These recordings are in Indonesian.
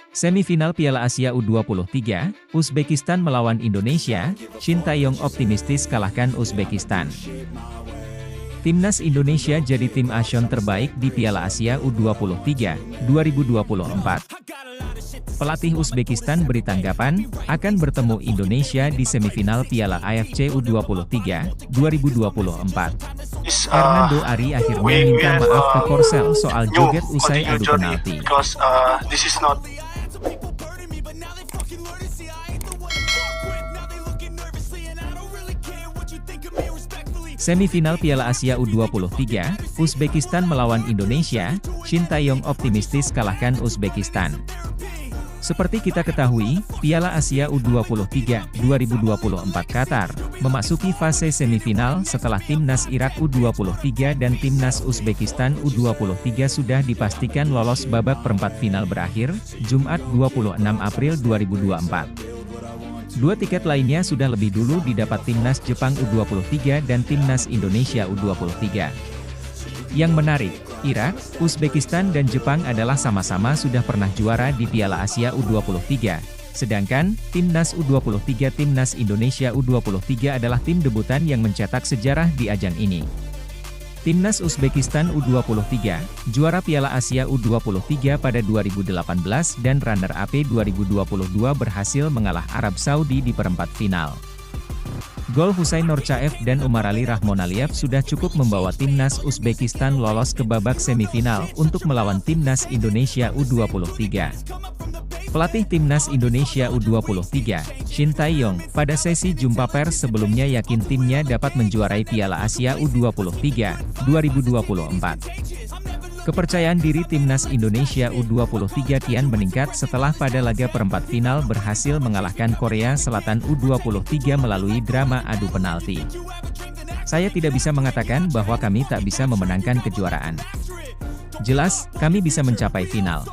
Semifinal Piala Asia U23, Uzbekistan melawan Indonesia, Shin Tae-yong optimistis kalahkan Uzbekistan. Timnas Indonesia jadi tim Asian terbaik di Piala Asia U23, 2024. Pelatih Uzbekistan beri tanggapan, akan bertemu Indonesia di semifinal Piala AFC U23, 2024. Hernando Ari akhirnya minta maaf ke Korsel soal joget usai adu penalti. Semifinal Piala Asia U23, Uzbekistan melawan Indonesia, Shin Tae-yong optimistis kalahkan Uzbekistan. Seperti kita ketahui, Piala Asia U23, 2024 Qatar, memasuki fase semifinal setelah Timnas Irak U23 dan Timnas Uzbekistan U23 sudah dipastikan lolos babak perempat final berakhir, Jumat 26 April 2024. Dua tiket lainnya sudah lebih dulu didapat Timnas Jepang U23 dan Timnas Indonesia U23. Yang menarik, Irak, Uzbekistan dan Jepang adalah sama-sama sudah pernah juara di Piala Asia U23. Sedangkan, Timnas U23 Timnas Indonesia U23 adalah tim debutan yang mencetak sejarah di ajang ini. Timnas Uzbekistan U23, juara Piala Asia U23 pada 2018 dan runner-up 2022 berhasil mengalah Arab Saudi di perempat final. Gol Husain Nurchaev dan Umar Ali Rahmonaliev sudah cukup membawa Timnas Uzbekistan lolos ke babak semifinal untuk melawan Timnas Indonesia U23. Pelatih Timnas Indonesia U23, Shin Tae-yong, pada sesi jumpa pers sebelumnya yakin timnya dapat menjuarai Piala Asia U23, 2024. Kepercayaan diri Timnas Indonesia U23 kian meningkat setelah pada laga perempat final berhasil mengalahkan Korea Selatan U23 melalui drama adu penalti. Saya tidak bisa mengatakan bahwa kami tak bisa memenangkan kejuaraan. Jelas, kami bisa mencapai final.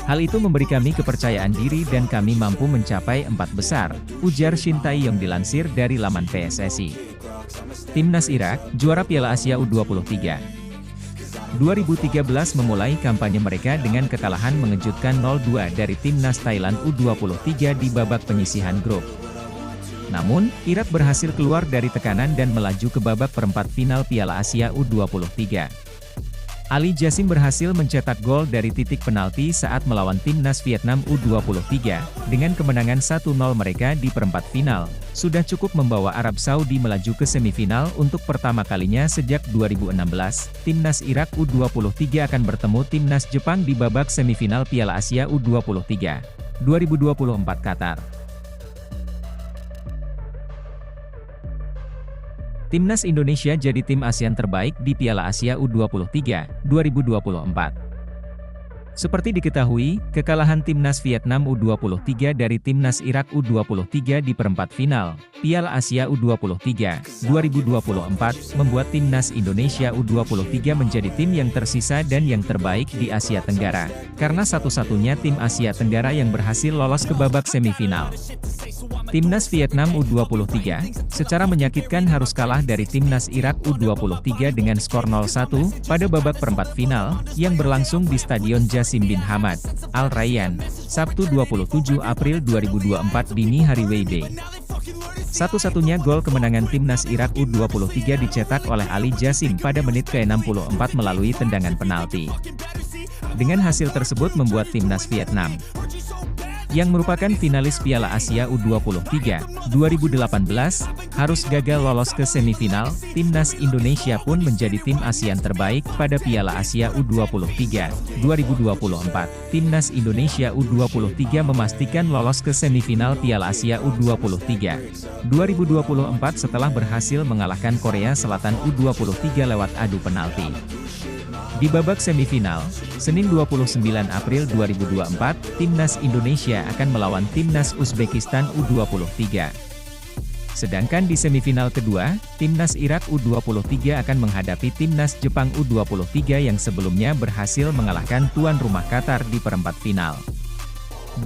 Hal itu memberi kami kepercayaan diri dan kami mampu mencapai 4 besar, ujar Shin Tae-yong dilansir dari laman PSSI. Timnas Irak, juara Piala Asia U23. 2013 memulai kampanye mereka dengan kekalahan mengejutkan 0-2 dari Timnas Thailand U23 di babak penyisihan grup. Namun, Irak berhasil keluar dari tekanan dan melaju ke babak perempat final Piala Asia U23. Ali Jassim berhasil mencetak gol dari titik penalti saat melawan Timnas Vietnam U23, dengan kemenangan 1-0 mereka di perempat final, sudah cukup membawa Arab Saudi melaju ke semifinal untuk pertama kalinya sejak 2016. Timnas Irak U23 akan bertemu Timnas Jepang di babak semifinal Piala Asia U23, 2024 Qatar. Timnas Indonesia jadi tim ASEAN terbaik di Piala Asia U23, 2024. Seperti diketahui, kekalahan Timnas Vietnam U23 dari Timnas Irak U23 di perempat final Piala Asia U23, 2024, membuat Timnas Indonesia U23 menjadi tim yang tersisa dan yang terbaik di Asia Tenggara, karena satu-satunya tim Asia Tenggara yang berhasil lolos ke babak semifinal. Timnas Vietnam U23, secara menyakitkan harus kalah dari Timnas Irak U23 dengan skor 0-1, pada babak perempat final, yang berlangsung di Stadion Jassim bin Hamad, Al Rayyan, Sabtu 27 April 2024 dini hari WIB. Satu-satunya gol kemenangan Timnas Irak U23 dicetak oleh Ali Jassim pada menit ke-64 melalui tendangan penalti. Dengan hasil tersebut membuat Timnas Vietnam, yang merupakan finalis Piala Asia U23, 2018, harus gagal lolos ke semifinal. Timnas Indonesia pun menjadi tim ASEAN terbaik pada Piala Asia U23, 2024. Timnas Indonesia U23 memastikan lolos ke semifinal Piala Asia U23, 2024 setelah berhasil mengalahkan Korea Selatan U23 lewat adu penalti. Di babak semifinal, Senin 29 April 2024, Timnas Indonesia akan melawan Timnas Uzbekistan U23. Sedangkan di semifinal kedua, Timnas Irak U23 akan menghadapi Timnas Jepang U23 yang sebelumnya berhasil mengalahkan tuan rumah Qatar di perempat final.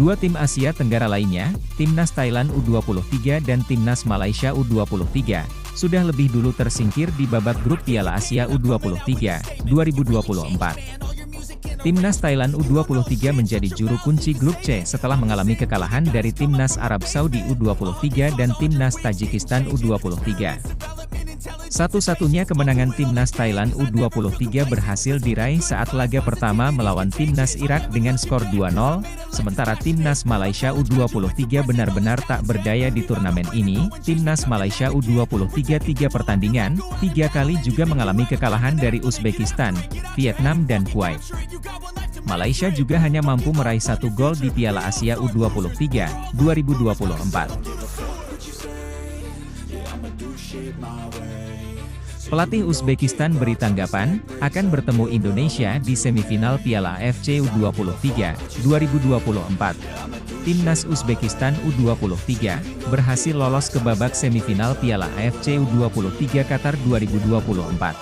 Dua tim Asia Tenggara lainnya, Timnas Thailand U23 dan Timnas Malaysia U23, sudah lebih dulu tersingkir di babak grup Piala Asia U23, 2024. Timnas Thailand U23 menjadi juru kunci grup C setelah mengalami kekalahan dari Timnas Arab Saudi U23 dan Timnas Tajikistan U23. Satu-satunya kemenangan Timnas Thailand U23 berhasil diraih saat laga pertama melawan Timnas Irak dengan skor 2-0, sementara Timnas Malaysia U23 benar-benar tak berdaya di turnamen ini. Timnas Malaysia U23 3 pertandingan, 3 kali juga mengalami kekalahan dari Uzbekistan, Vietnam dan Kuwait. Malaysia juga hanya mampu meraih 1 gol di Piala Asia U23 2024. Pelatih Uzbekistan beri tanggapan, akan bertemu Indonesia di semifinal Piala AFC U23 2024. Timnas Uzbekistan U23 berhasil lolos ke babak semifinal Piala AFC U23 Qatar 2024.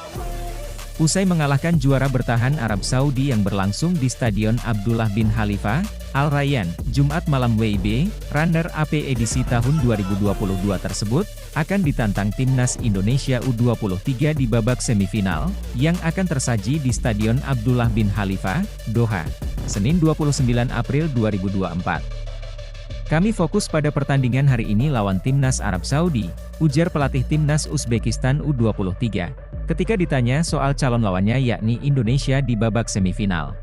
Usai mengalahkan juara bertahan Arab Saudi yang berlangsung di Stadion Abdullah bin Khalifa, Al Rayyan, Jumat malam WIB, runner-up edisi tahun 2022 tersebut, akan ditantang Timnas Indonesia U23 di babak semifinal, yang akan tersaji di Stadion Abdullah bin Khalifa, Doha, Senin 29 April 2024. Kami fokus pada pertandingan hari ini lawan Timnas Arab Saudi, ujar pelatih Timnas Uzbekistan U23, ketika ditanya soal calon lawannya yakni Indonesia di babak semifinal.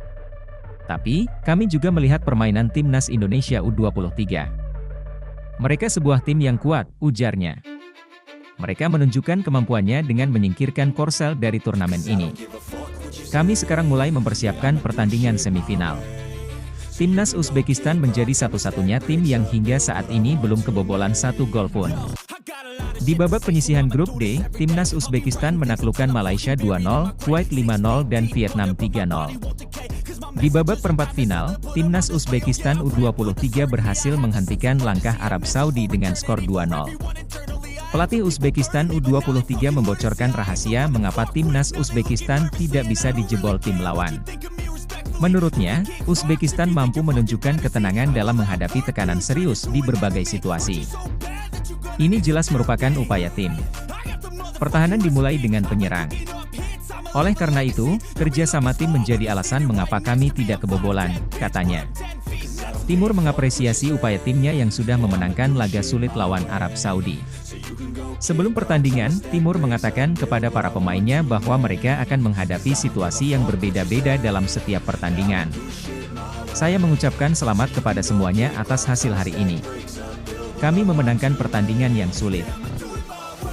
Tapi, kami juga melihat permainan Timnas Indonesia U23. Mereka sebuah tim yang kuat, ujarnya. Mereka menunjukkan kemampuannya dengan menyingkirkan Korsel dari turnamen ini. Kami sekarang mulai mempersiapkan pertandingan semifinal. Timnas Uzbekistan menjadi satu-satunya tim yang hingga saat ini belum kebobolan 1 gol pun. Di babak penyisihan grup D, Timnas Uzbekistan menaklukkan Malaysia 2-0, Kuwait 5-0 dan Vietnam 3-0. Di babak perempat final, Timnas Uzbekistan U23 berhasil menghentikan langkah Arab Saudi dengan skor 2-0. Pelatih Uzbekistan U23 membocorkan rahasia mengapa Timnas Uzbekistan tidak bisa dijebol tim lawan. Menurutnya, Uzbekistan mampu menunjukkan ketenangan dalam menghadapi tekanan serius di berbagai situasi. Ini jelas merupakan upaya tim. Pertahanan dimulai dengan penyerang. Oleh karena itu, kerja sama tim menjadi alasan mengapa kami tidak kebobolan, katanya. Timur mengapresiasi upaya timnya yang sudah memenangkan laga sulit lawan Arab Saudi. Sebelum pertandingan, Timur mengatakan kepada para pemainnya bahwa mereka akan menghadapi situasi yang berbeda-beda dalam setiap pertandingan. Saya mengucapkan selamat kepada semuanya atas hasil hari ini. Kami memenangkan pertandingan yang sulit.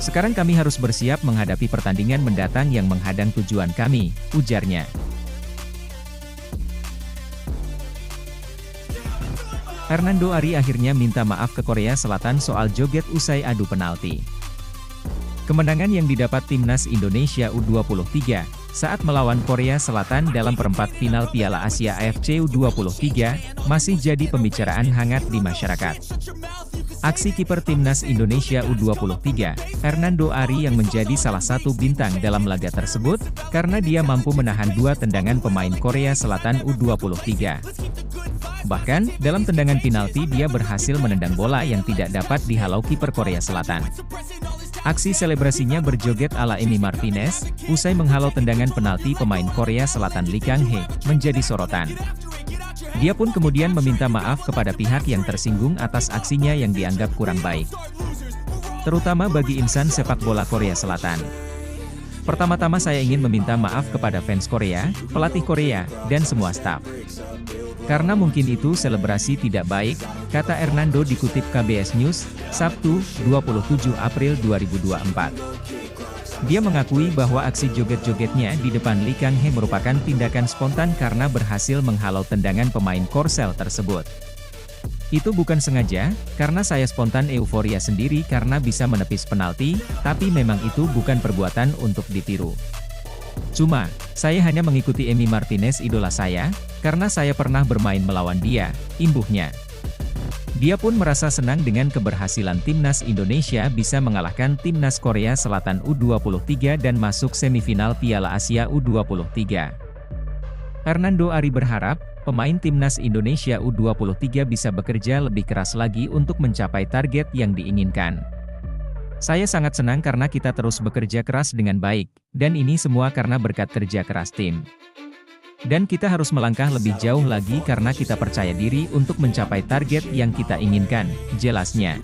Sekarang kami harus bersiap menghadapi pertandingan mendatang yang menghadang tujuan kami, ujarnya. Hernando Ari akhirnya minta maaf ke Korea Selatan soal joget usai adu penalti. Kemenangan yang didapat Timnas Indonesia U23 saat melawan Korea Selatan dalam perempat final Piala Asia AFC U23 masih jadi pembicaraan hangat di masyarakat. Aksi kiper Timnas Indonesia U23, Hernando Ari yang menjadi salah satu bintang dalam laga tersebut, karena dia mampu menahan 2 tendangan pemain Korea Selatan U23. Bahkan, dalam tendangan penalti dia berhasil menendang bola yang tidak dapat dihalau kiper Korea Selatan. Aksi selebrasinya berjoget ala Emi Martinez, usai menghalau tendangan penalti pemain Korea Selatan Lee Kang-hee, menjadi sorotan. Dia pun kemudian meminta maaf kepada pihak yang tersinggung atas aksinya yang dianggap kurang baik. Terutama bagi insan sepak bola Korea Selatan. Pertama-tama saya ingin meminta maaf kepada fans Korea, pelatih Korea, dan semua staf. Karena mungkin itu selebrasi tidak baik, kata Hernando dikutip KBS News, Sabtu, 27 April 2024. Dia mengakui bahwa aksi joget-jogetnya di depan Lee Kang-hee merupakan tindakan spontan karena berhasil menghalau tendangan pemain Korsel tersebut. Itu bukan sengaja, karena saya spontan euforia sendiri karena bisa menepis penalti, tapi memang itu bukan perbuatan untuk ditiru. Cuma, saya hanya mengikuti Emi Martinez idola saya, karena saya pernah bermain melawan dia, imbuhnya. Dia pun merasa senang dengan keberhasilan Timnas Indonesia bisa mengalahkan Timnas Korea Selatan U23 dan masuk semifinal Piala Asia U23. Hernando Ari berharap, pemain Timnas Indonesia U23 bisa bekerja lebih keras lagi untuk mencapai target yang diinginkan. Saya sangat senang karena kita terus bekerja keras dengan baik, dan ini semua karena berkat kerja keras tim. Dan kita harus melangkah lebih jauh lagi karena kita percaya diri untuk mencapai target yang kita inginkan, jelasnya.